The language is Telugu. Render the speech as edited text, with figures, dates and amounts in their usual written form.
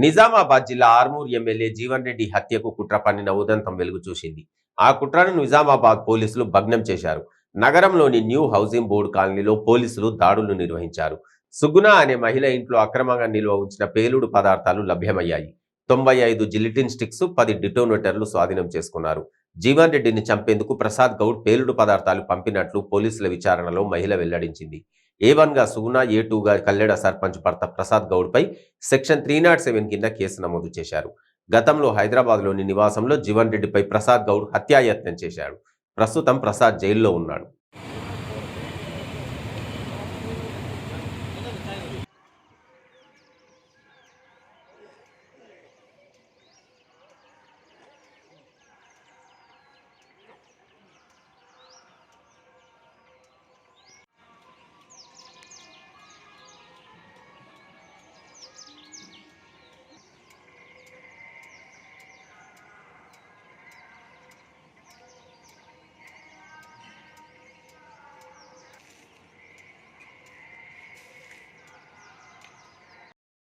నిజామాబాద్ జిల్లా ఆర్మూర్ ఎమ్మెల్యే జీవన్ రెడ్డి హత్యకు కుట్ర పన్నిన ఉదంతం వెలుగు చూసింది. ఆ కుట్రను నిజామాబాద్ పోలీసులు భగ్నం చేశారు. నగరంలోని న్యూ హౌసింగ్ బోర్డు కాలనీలో పోలీసులు దాడులు నిర్వహించారు. సుగుణ అనే మహిళ ఇంట్లో అక్రమంగా నిల్వ ఉంచిన పేలుడు పదార్థాలు లభ్యమయ్యాయి. 95 జిలిటిన్ స్టిక్స్, 10 డిటోనేటర్లు స్వాధీనం చేసుకున్నారు. జీవన్ రెడ్డిని చంపేందుకు ప్రసాద్ గౌడ్ పేలుడు పదార్థాలు పంపినట్లు పోలీసుల విచారణలో మహిళ వెల్లడించింది. A1గా సుగుణ, A2గా కల్లెడ సర్పంచ్ భర్త ప్రసాద్ గౌడ్పై సెక్షన్ 307 కింద కేసు నమోదు చేశారు. గతంలో హైదరాబాద్లోని నివాసంలో జీవన్ రెడ్డిపై ప్రసాద్ గౌడ్ హత్యాయత్నం చేశాడు. ప్రస్తుతం ప్రసాద్ జైల్లో ఉన్నాడు.